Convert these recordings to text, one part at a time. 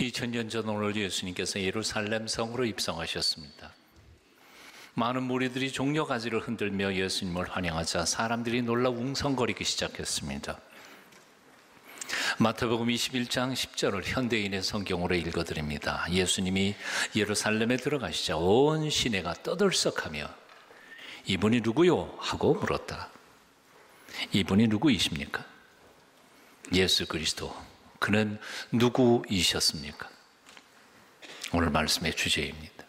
2000년 전 오늘 예수님께서 예루살렘 성으로 입성하셨습니다. 많은 무리들이 종려가지를 흔들며 예수님을 환영하자 사람들이 놀라 웅성거리기 시작했습니다. 마태복음 21장 10절을 현대인의 성경으로 읽어드립니다. 예수님이 예루살렘에 들어가시자 온 시내가 떠들썩하며 이분이 누구요? 하고 물었다. 이분이 누구이십니까? 예수 그리스도, 그는 누구이셨습니까? 오늘 말씀의 주제입니다.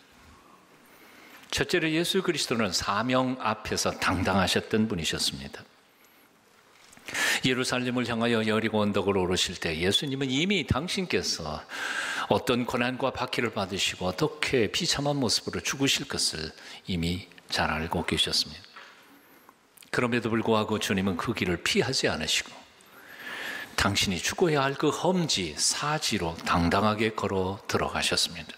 첫째로 예수 그리스도는 사명 앞에서 당당하셨던 분이셨습니다. 예루살렘을 향하여 여리고 언덕을 오르실 때 예수님은 이미 당신께서 어떤 고난과 박해를 받으시고 어떻게 비참한 모습으로 죽으실 것을 이미 잘 알고 계셨습니다. 그럼에도 불구하고 주님은 그 길을 피하지 않으시고 당신이 죽어야 할 그 험지 사지로 당당하게 걸어 들어가셨습니다.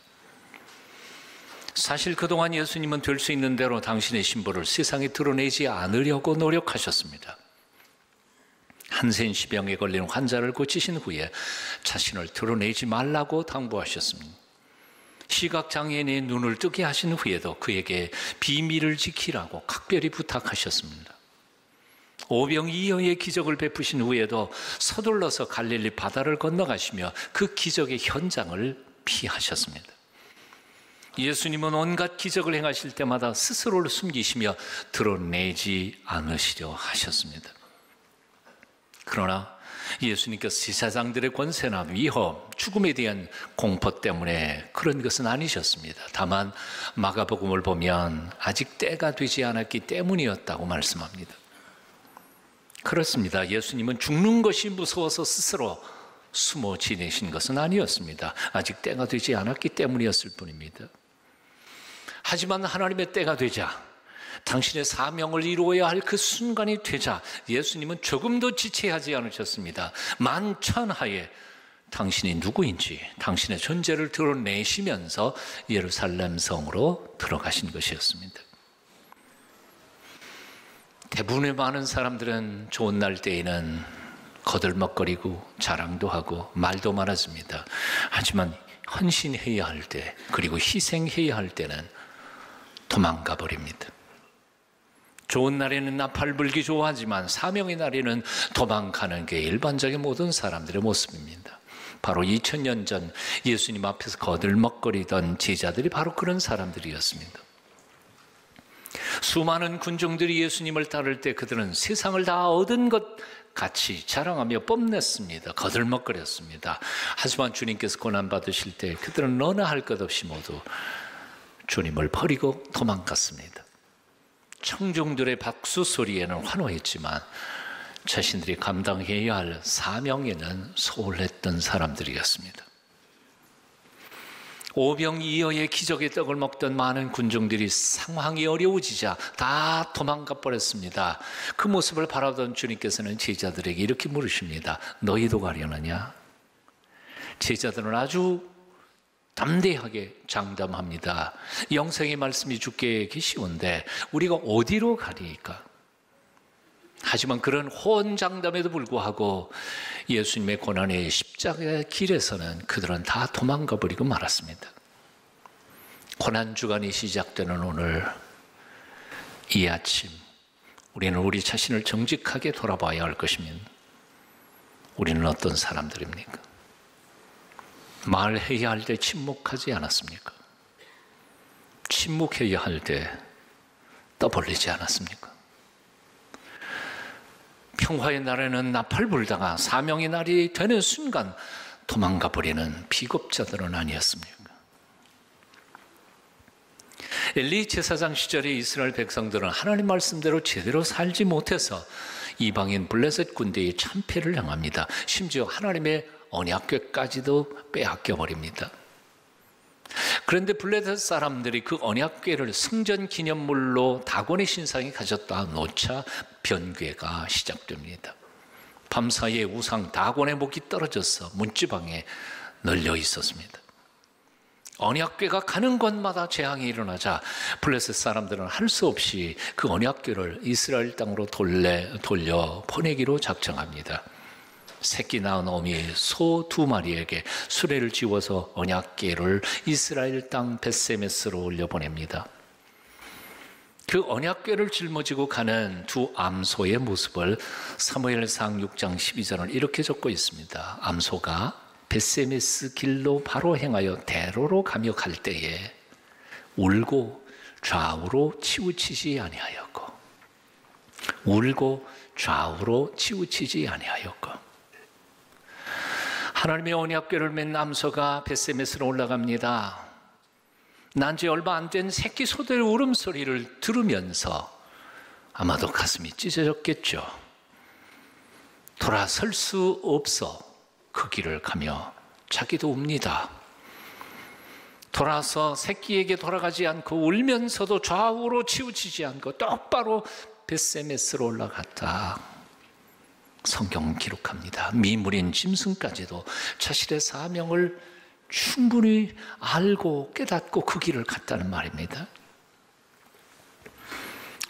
사실 그동안 예수님은 될 수 있는 대로 당신의 신부를 세상에 드러내지 않으려고 노력하셨습니다. 한센시병에 걸린 환자를 고치신 후에 자신을 드러내지 말라고 당부하셨습니다. 시각장애인의 눈을 뜨게 하신 후에도 그에게 비밀을 지키라고 각별히 부탁하셨습니다. 오병이어의 기적을 베푸신 후에도 서둘러서 갈릴리 바다를 건너가시며 그 기적의 현장을 피하셨습니다. 예수님은 온갖 기적을 행하실 때마다 스스로를 숨기시며 드러내지 않으시려 하셨습니다. 그러나 예수님께서 제사장들의 권세나 위험, 죽음에 대한 공포 때문에 그런 것은 아니셨습니다. 다만 마가복음을 보면 아직 때가 되지 않았기 때문이었다고 말씀합니다. 그렇습니다. 예수님은 죽는 것이 무서워서 스스로 숨어 지내신 것은 아니었습니다. 아직 때가 되지 않았기 때문이었을 뿐입니다. 하지만 하나님의 때가 되자, 당신의 사명을 이루어야 할 그 순간이 되자 예수님은 조금도 지체하지 않으셨습니다. 만천하에 당신이 누구인지 당신의 존재를 드러내시면서 예루살렘 성으로 들어가신 것이었습니다. 대부분의 많은 사람들은 좋은 날 때에는 거들먹거리고 자랑도 하고 말도 많아집니다. 하지만 헌신해야 할 때, 그리고 희생해야 할 때는 도망가 버립니다. 좋은 날에는 나팔 불기 좋아하지만 사명의 날에는 도망가는 게 일반적인 모든 사람들의 모습입니다. 바로 2000년 전 예수님 앞에서 거들먹거리던 제자들이 바로 그런 사람들이었습니다. 수많은 군중들이 예수님을 따를 때 그들은 세상을 다 얻은 것 같이 자랑하며 뽐냈습니다. 거들먹거렸습니다. 하지만 주님께서 고난받으실 때 그들은 너나 할 것 없이 모두 주님을 버리고 도망갔습니다. 청중들의 박수 소리에는 환호했지만 자신들이 감당해야 할 사명에는 소홀했던 사람들이었습니다. 오병이어의 기적의 떡을 먹던 많은 군중들이 상황이 어려워지자 다 도망가 버렸습니다. 그 모습을 바라던 주님께서는 제자들에게 이렇게 물으십니다. 너희도 가려느냐? 제자들은 아주 담대하게 장담합니다. 영생의 말씀이 주께 계시온데 우리가 어디로 가리까? 하지만 그런 호언장담에도 불구하고 예수님의 고난의 십자가의 길에서는 그들은 다 도망가 버리고 말았습니다. 고난주간이 시작되는 오늘 이 아침 우리는 우리 자신을 정직하게 돌아봐야 할 것입니다. 우리는 어떤 사람들입니까? 말해야 할 때 침묵하지 않았습니까? 침묵해야 할 때 떠벌리지 않았습니까? 평화의 날에는 나팔 불다가 사명의 날이 되는 순간 도망가 버리는 비겁자들은 아니었습니까? 엘리 제사장 시절에 이스라엘 백성들은 하나님 말씀대로 제대로 살지 못해서 이방인 블레셋 군대의 참패를 당합니다. 심지어 하나님의 언약궤까지도 빼앗겨 버립니다. 그런데 블레셋 사람들이 그 언약궤를 승전 기념물로 다곤의 신상이 가졌다 놓자 변괴가 시작됩니다. 밤사이에 우상 다곤의 목이 떨어져서 문지방에 널려 있었습니다. 언약궤가 가는 곳마다 재앙이 일어나자 블레셋 사람들은 할 수 없이 그 언약궤를 이스라엘 땅으로 돌려 보내기로 작정합니다. 새끼 낳은 어미 소 2마리에게 수레를 지워서 언약궤를 이스라엘 땅 벳세메스로 올려보냅니다. 그 언약궤를 짊어지고 가는 두 암소의 모습을 사무엘상 6장 12절은 이렇게 적고 있습니다. 암소가 벳세메스 길로 바로 행하여 대로로 가며 갈 때에 울고 좌우로 치우치지 아니하였고, 울고 좌우로 치우치지 아니하였고. 하나님의 언약궤를 맨 암소가 벳세메스로 올라갑니다. 난 지 얼마 안 된 새끼 소들의 울음소리를 들으면서 아마도 가슴이 찢어졌겠죠. 돌아설 수 없어 그 길을 가며 자기도 웁니다. 돌아서 새끼에게 돌아가지 않고 울면서도 좌우로 치우치지 않고 똑바로 벳세메스로 올라갔다. 성경은 기록합니다. 미물인 짐승까지도 자신의 사명을 충분히 알고 깨닫고 그 길을 갔다는 말입니다.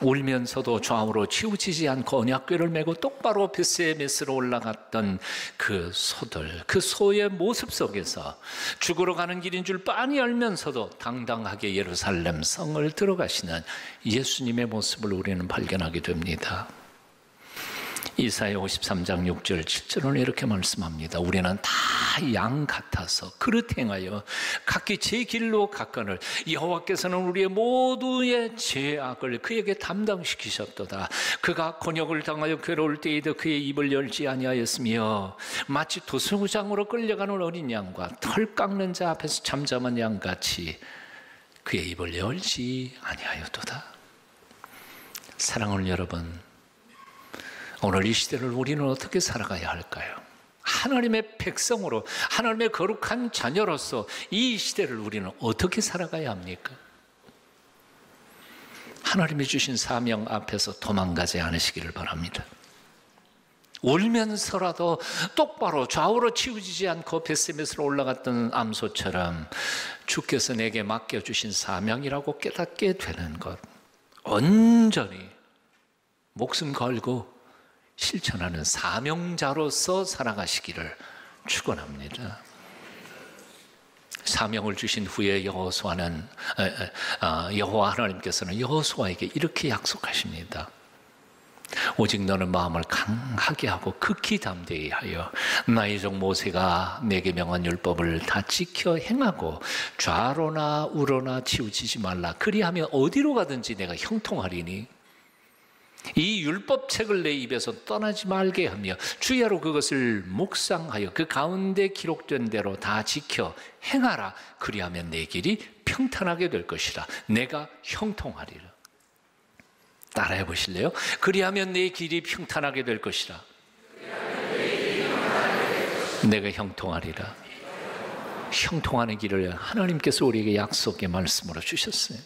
울면서도 좌우로 치우치지 않고 언약궤를 메고 똑바로 벳세메스로 올라갔던 그 소들, 그 소의 모습 속에서 죽으러 가는 길인 줄 빤히 알면서도 당당하게 예루살렘 성을 들어가시는 예수님의 모습을 우리는 발견하게 됩니다. 이사야 53장 6절 7절은 이렇게 말씀합니다. 우리는 다 양 같아서 그릇 행하여 각기 제 길로 갔거늘 여호와께서는 우리의 모두의 죄악을 그에게 담당시키셨도다. 그가 곤욕을 당하여 괴로울 때에도 그의 입을 열지 아니하였으며 마치 도수장으로 끌려가는 어린 양과 털 깎는 자 앞에서 잠잠한 양같이 그의 입을 열지 아니하였도다. 사랑하는 여러분, 오늘 이 시대를 우리는 어떻게 살아가야 할까요? 하나님의 백성으로, 하나님의 거룩한 자녀로서 이 시대를 우리는 어떻게 살아가야 합니까? 하나님이 주신 사명 앞에서 도망가지 않으시기를 바랍니다. 울면서라도 똑바로 좌우로 치우치지 않고 벳세메스로 올라갔던 암소처럼 주께서 내게 맡겨주신 사명이라고 깨닫게 되는 것, 온전히 목숨 걸고 실천하는 사명자로서 살아가시기를 축원합니다. 사명을 주신 후에 여호와 하나님께서는 여호수아에게 이렇게 약속하십니다. 오직 너는 마음을 강하게 하고 극히 담대히 하여 나의 종 모세가 내게 명한 율법을 다 지켜 행하고 좌로나 우로나 치우치지 말라. 그리하면 어디로 가든지 내가 형통하리니 이 율법책을 내 입에서 떠나지 말게 하며 주야로 그것을 묵상하여 그 가운데 기록된 대로 다 지켜 행하라. 그리하면 내 길이 평탄하게 될 것이라. 내가 형통하리라. 따라해 보실래요? 그리하면 내 길이 평탄하게 될 것이라. 내가 형통하리라. 형통하는 길을 하나님께서 우리에게 약속의 말씀으로 주셨어요.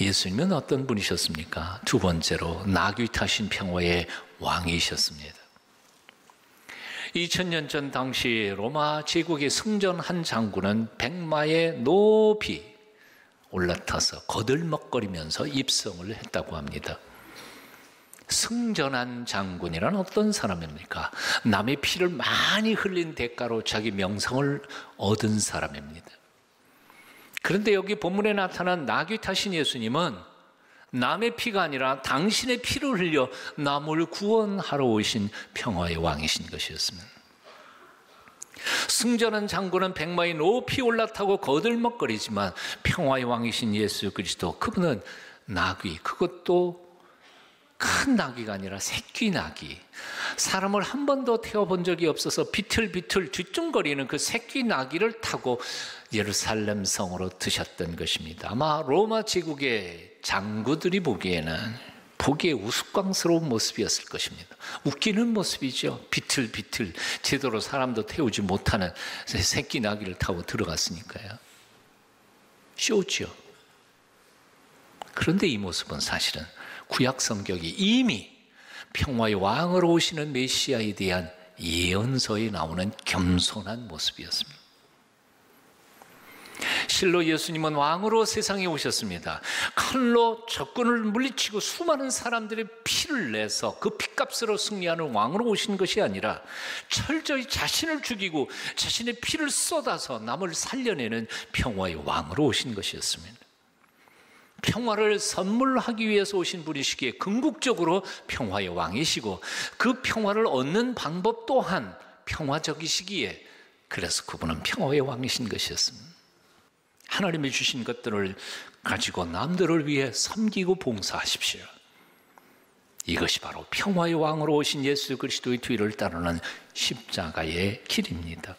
예수님은 어떤 분이셨습니까? 두 번째로 나귀 타신 평화의 왕이셨습니다. 2000년 전 당시 로마 제국의 승전 한 장군은 백마에 높이 올라타서 거들먹거리면서 입성을 했다고 합니다. 승전한 장군이란 어떤 사람입니까? 남의 피를 많이 흘린 대가로 자기 명성을 얻은 사람입니다. 그런데 여기 본문에 나타난 나귀 타신 예수님은 남의 피가 아니라 당신의 피를 흘려 남을 구원하러 오신 평화의 왕이신 것이었습니다. 승전한 장군은 백마에 높이 올라타고 거들먹거리지만 평화의 왕이신 예수 그리스도, 그분은 나귀, 그것도 큰 나귀가 아니라 새끼 나귀, 사람을 한 번도 태워본 적이 없어서 비틀비틀 뒤뚱거리는 그 새끼 나귀를 타고 예루살렘 성으로 드셨던 것입니다. 아마 로마 제국의 장구들이 보기에 우스꽝스러운 모습이었을 것입니다. 웃기는 모습이죠. 비틀비틀 제대로 사람도 태우지 못하는 새끼 나귀를 타고 들어갔으니까요. 쇼죠. 그런데 이 모습은 사실은 구약 성경이 이미 평화의 왕으로 오시는 메시아에 대한 예언서에 나오는 겸손한 모습이었습니다. 실로 예수님은 왕으로 세상에 오셨습니다. 칼로 적군을 물리치고 수많은 사람들의 피를 내서 그 피값으로 승리하는 왕으로 오신 것이 아니라 철저히 자신을 죽이고 자신의 피를 쏟아서 남을 살려내는 평화의 왕으로 오신 것이었습니다. 평화를 선물하기 위해서 오신 분이시기에 궁극적으로 평화의 왕이시고 그 평화를 얻는 방법 또한 평화적이시기에 그래서 그분은 평화의 왕이신 것이었습니다. 하나님이 주신 것들을 가지고 남들을 위해 섬기고 봉사하십시오. 이것이 바로 평화의 왕으로 오신 예수 그리스도의 뒤를 따르는 십자가의 길입니다.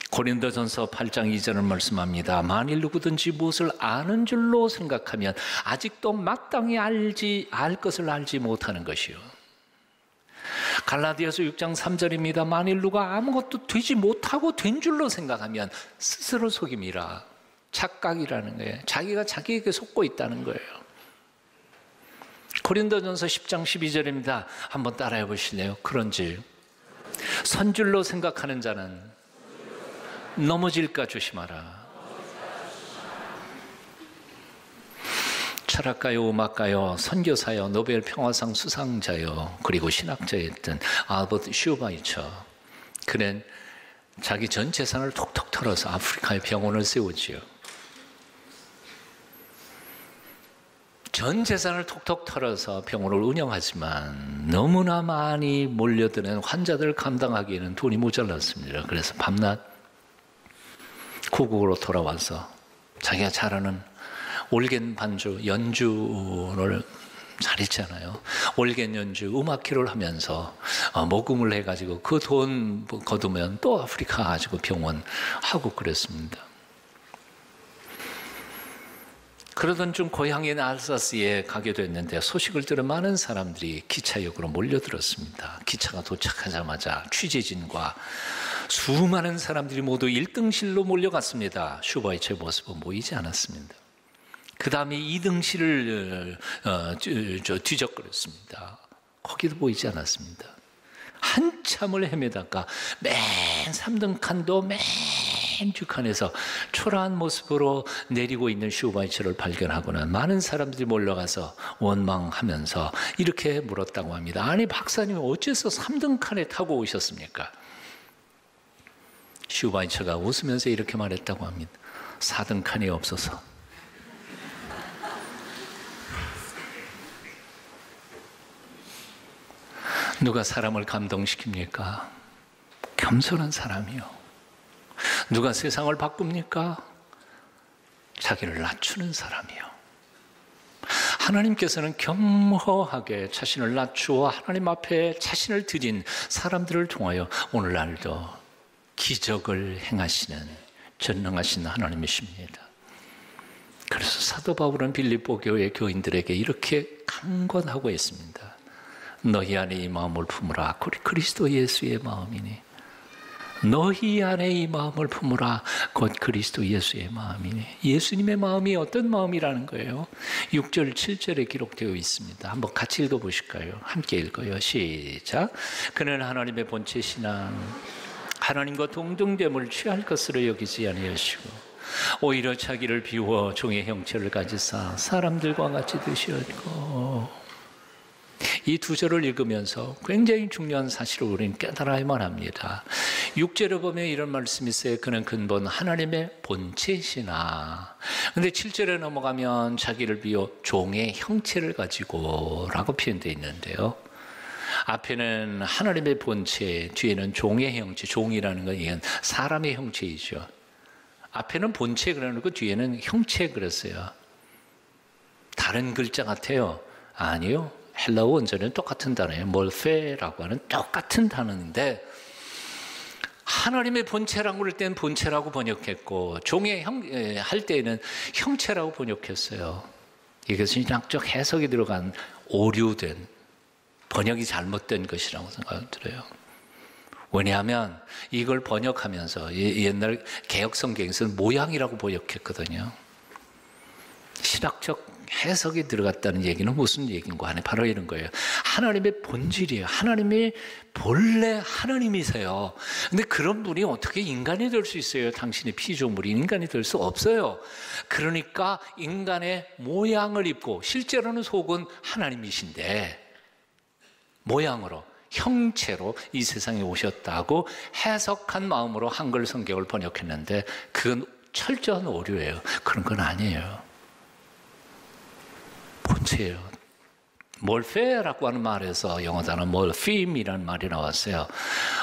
고린도전서 8장 2절을 말씀합니다. 만일 누구든지 무엇을 아는 줄로 생각하면 아직도 마땅히 알 것을 알지 못하는 것이요. 갈라디아서 6장 3절입니다. 만일 누가 아무것도 되지 못하고 된 줄로 생각하면 스스로 속임이라. 착각이라는 거예요. 자기가 자기에게 속고 있다는 거예요. 고린도전서 10장 12절입니다. 한번 따라해 보실래요? 그런지 선줄로 생각하는 자는 넘어질까 조심하라. 철학가요, 음악가요, 선교사요, 노벨 평화상 수상자요, 그리고 신학자였던 알버트 슈바이처. 그는 자기 전 재산을 톡톡 털어서 아프리카에 병원을 세우지요. 전 재산을 톡톡 털어서 병원을 운영하지만 너무나 많이 몰려드는 환자들을 감당하기에는 돈이 모자랐습니다. 그래서 밤낮 고국으로 돌아와서 자기가 잘하는 올겐 반주, 연주를 잘했잖아요. 올겐 연주, 음악회를 하면서 모금을 해가지고 그 돈 거두면 또 아프리카 가지고 병원하고 그랬습니다. 그러던 중 고향인 알사스에 가게 됐는데 소식을 들은 많은 사람들이 기차역으로 몰려들었습니다. 기차가 도착하자마자 취재진과 수많은 사람들이 모두 1등실로 몰려갔습니다. 슈바이처의 모습은 보이지 않았습니다. 그 다음에 2등실을 뒤적거렸습니다. 거기도 보이지 않았습니다. 한참을 헤매다가 맨 3등 칸도 맨 뒷칸에서 초라한 모습으로 내리고 있는 슈바이처를 발견하고는 많은 사람들이 몰려가서 원망하면서 이렇게 물었다고 합니다. 아니 박사님 어째서 3등 칸에 타고 오셨습니까? 슈바이처가 웃으면서 이렇게 말했다고 합니다. 4등 칸이 없어서. 누가 사람을 감동시킵니까? 겸손한 사람이요. 누가 세상을 바꿉니까? 자기를 낮추는 사람이요. 하나님께서는 겸허하게 자신을 낮추어 하나님 앞에 자신을 드린 사람들을 통하여 오늘날도 기적을 행하시는 전능하신 하나님이십니다. 그래서 사도 바울은 빌립보 교회 교인들에게 이렇게 강권하고 있습니다. 너희 안에 이 마음을 품으라. 그리스도 예수의 마음이니. 너희 안에 이 마음을 품으라. 곧 그리스도 예수의 마음이니. 예수님의 마음이 어떤 마음이라는 거예요? 6절 7절에 기록되어 있습니다. 한번 같이 읽어보실까요? 함께 읽어요. 시작. 그는 하나님의 본체시나 하나님과 동등됨을 취할 것으로 여기지 아니하시고 오히려 자기를 비워 종의 형체를 가지사 사람들과 같이 되셨고. 이 두 절을 읽으면서 굉장히 중요한 사실을 우리는 깨달아야만 합니다. 6절에 보면 이런 말씀이 있어요. 그는 근본 하나님의 본체시나. 근데 7절에 넘어가면 자기를 비워 종의 형체를 가지고 라고 표현되어 있는데요. 앞에는 하나님의 본체, 뒤에는 종의 형체. 종이라는 건 이건 사람의 형체이죠. 앞에는 본체 그러고 뒤에는 형체 그랬어요. 다른 글자 같아요. 아니요. 헬라어 원전은 똑같은 단어예요. 몰페라고 하는 똑같은 단어인데 하나님의 본체라고 할 때는 본체라고 번역했고 종의 할 때에는 형체라고 번역했어요. 이것은 신학적 해석이 들어간 오류된 번역이 잘못된 것이라고 생각이 들어요. 왜냐하면 이걸 번역하면서 옛날 개혁성경에서는 모양이라고 번역했거든요. 신학적 해석이 들어갔다는 얘기는 무슨 얘기인가 하네. 바로 이런 거예요. 하나님의 본질이에요. 하나님이 본래 하나님이세요. 근데 그런 분이 어떻게 인간이 될 수 있어요? 당신의 피조물이 인간이 될 수 없어요. 그러니까 인간의 모양을 입고, 실제로는 속은 하나님이신데 모양으로, 형체로 이 세상에 오셨다고 해석한 마음으로 한글 성경을 번역했는데 그건 철저한 오류예요. 그런 건 아니에요. 본체예요. 몰페라고 하는 말에서 영어 단어 몰핌이라는 말이 나왔어요.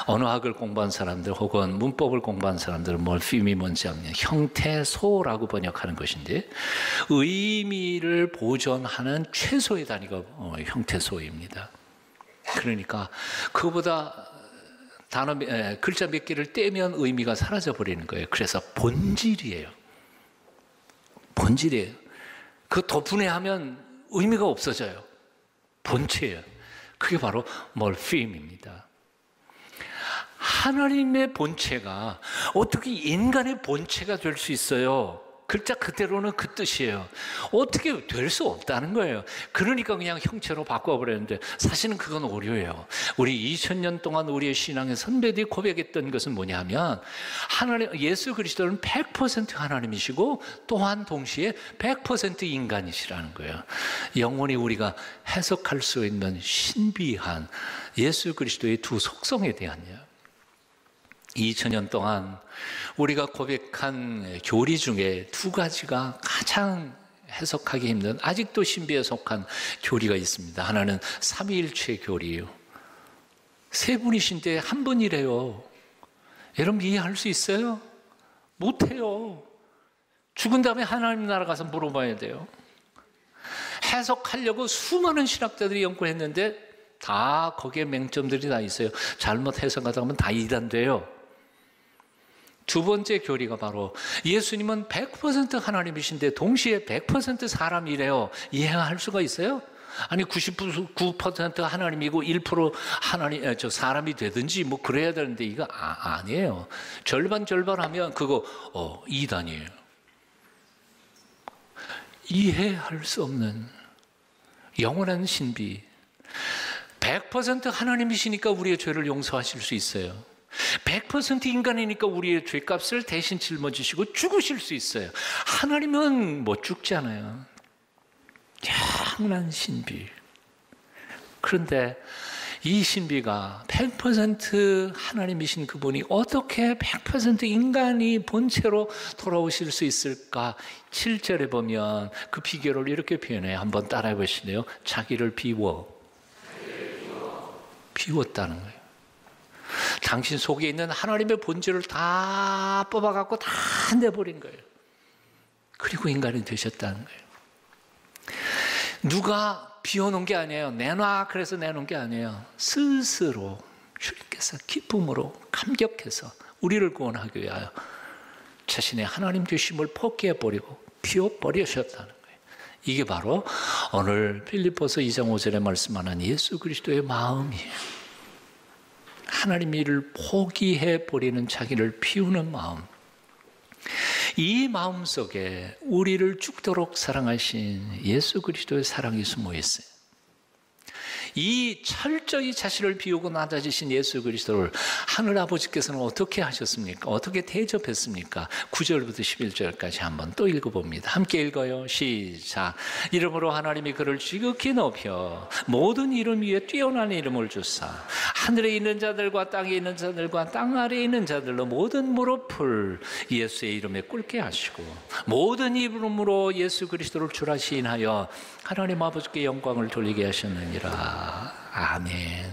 언어학을 공부한 사람들 혹은 문법을 공부한 사람들은 몰핌이 뭔지 아냐, 형태소라고 번역하는 것인데 의미를 보존하는 최소의 단위가 형태소입니다. 그러니까 그거보다 글자 몇 개를 떼면 의미가 사라져 버리는 거예요. 그래서 본질이에요. 본질이에요. 그거 더 분해하면 의미가 없어져요. 본체예요. 그게 바로 몰핌입니다. 하나님의 본체가 어떻게 인간의 본체가 될 수 있어요? 글자 그대로는 그 뜻이에요. 어떻게 될 수 없다는 거예요. 그러니까 그냥 형체로 바꿔버렸는데 사실은 그건 오류예요. 우리 2000년 동안 우리의 신앙의 선배들이 고백했던 것은 뭐냐면 하나님, 예수 그리스도는 100% 하나님이시고 또한 동시에 100% 인간이시라는 거예요. 영원히 우리가 해석할 수 있는 신비한 예수 그리스도의 두 속성에 대한요. 2000년 동안 우리가 고백한 교리 중에 두 가지가 가장 해석하기 힘든, 아직도 신비에 속한 교리가 있습니다. 하나는 삼위일체 교리예요. 세 분이신데 한 분이래요. 여러분 이해할 수 있어요? 못해요. 죽은 다음에 하나님 나라 가서 물어봐야 돼요. 해석하려고 수많은 신학자들이 연구했는데 다 거기에 맹점들이 다 있어요. 잘못 해석하다 보면 다 이단돼요. 두 번째 교리가 바로 예수님은 100% 하나님이신데 동시에 100% 사람이래요. 이해할 수가 있어요? 아니 99% 하나님이고 1% 사람이 되든지 뭐 그래야 되는데 이거 아니에요. 절반 하면 그거 이단이에요. 이해할 수 없는 영원한 신비. 100% 하나님이시니까 우리의 죄를 용서하실 수 있어요. 100% 인간이니까 우리의 죄값을 대신 짊어지시고 죽으실 수 있어요. 하나님은 못 죽잖아요. 영원한 신비. 그런데 이 신비가 100% 하나님이신 그분이 어떻게 100% 인간이 본체로 돌아오실 수 있을까? 7절에 보면 그 비결을 이렇게 표현해요. 한번 따라해 보시네요. 자기를 비웠다는 거예요. 당신 속에 있는 하나님의 본질을 다 뽑아갖고 다 내버린 거예요. 그리고 인간이 되셨다는 거예요. 누가 비워놓은 게 아니에요. 내놔 그래서 내놓은 게 아니에요. 스스로 주님께서 기쁨으로 감격해서 우리를 구원하기 위하여 자신의 하나님 되심을 포기해버리고 비워버리셨다는 거예요. 이게 바로 오늘 빌립보서 2장 5절에 말씀하는 예수 그리스도의 마음이에요. 하나님 일을 포기해버리는 자기를 비우는 마음. 이 마음 속에 우리를 죽도록 사랑하신 예수 그리스도의 사랑이 숨어 있어요. 이 철저히 자신을 비우고 낮아지신 예수 그리스도를 하늘아버지께서는 어떻게 하셨습니까? 어떻게 대접했습니까? 9절부터 11절까지 한번 또 읽어봅니다. 함께 읽어요. 시작. 이름으로 하나님이 그를 지극히 높여 모든 이름 위에 뛰어난 이름을 주사 하늘에 있는 자들과 땅에 있는 자들과 땅 아래에 있는 자들로 모든 무릎을 예수의 이름에 꿇게 하시고 모든 이름으로 예수 그리스도를 주라 시인하여 하나님 아버지께 영광을 돌리게 하셨느니라. 아멘.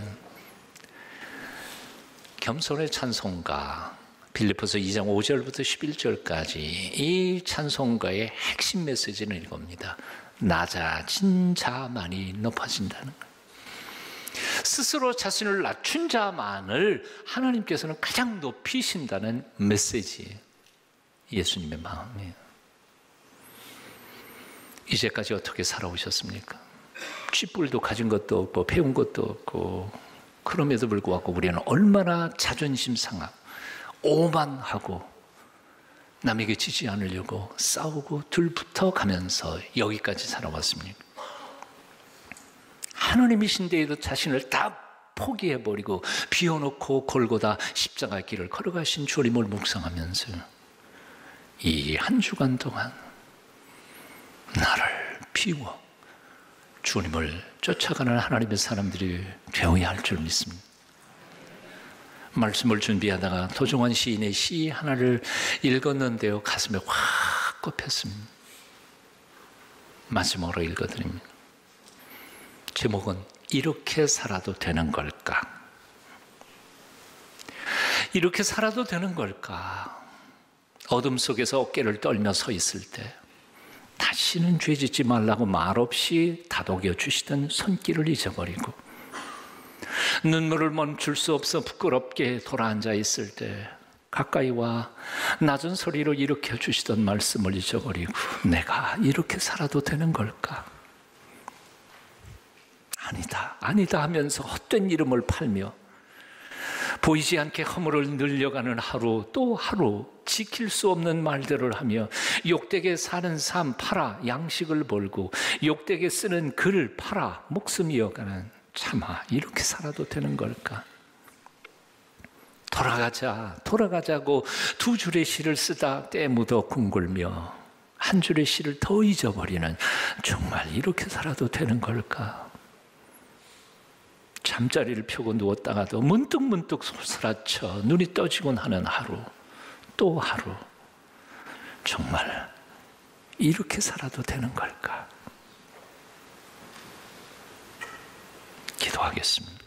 겸손의 찬송가 빌립보서 2장 5절부터 11절까지 이 찬송가의 핵심 메시지는 이겁니다. 낮아진 자만이 높아진다는 거예요. 스스로 자신을 낮춘 자만을 하나님께서는 가장 높이신다는 메시지. 예수님의 마음이에요. 이제까지 어떻게 살아오셨습니까? 쥐뿔도 가진 것도 없고 배운 것도 없고 그럼에도 불구하고 우리는 얼마나 자존심 상하고 오만하고 남에게 지지 않으려고 싸우고 들붙어 가면서 여기까지 살아왔습니까? 하나님이신데에도 자신을 다 포기해버리고 비워놓고 골고다 십자가 길을 걸어가신 주님을 묵상하면서 이 한 주간 동안 나를 비워 주님을 쫓아가는 하나님의 사람들이 되어야 할 줄 믿습니다. 말씀을 준비하다가 도종환 시인의 시 하나를 읽었는데요, 가슴에 확 꼽혔습니다. 마지막으로 읽어드립니다. 제목은 이렇게 살아도 되는 걸까? 이렇게 살아도 되는 걸까? 어둠 속에서 어깨를 떨며 서 있을 때 다시는 죄 짓지 말라고 말없이 다독여 주시던 손길을 잊어버리고 눈물을 멈출 수 없어 부끄럽게 돌아앉아 있을 때 가까이 와 낮은 소리로 일으켜 주시던 말씀을 잊어버리고 내가 이렇게 살아도 되는 걸까? 아니다, 아니다 하면서 헛된 이름을 팔며 보이지 않게 허물을 늘려가는 하루 또 하루, 지킬 수 없는 말들을 하며 욕되게 사는 삶 팔아 양식을 벌고 욕되게 쓰는 글 팔아 목숨 이어가는, 참아 이렇게 살아도 되는 걸까? 돌아가자고 두 줄의 시를 쓰다 때 묻어 궁굴며 한 줄의 시를 더 잊어버리는, 정말 이렇게 살아도 되는 걸까? 잠자리를 펴고 누웠다가도 문득문득 솟아쳐 눈이 떠지곤 하는 하루 또 하루, 정말 이렇게 살아도 되는 걸까? 기도하겠습니다.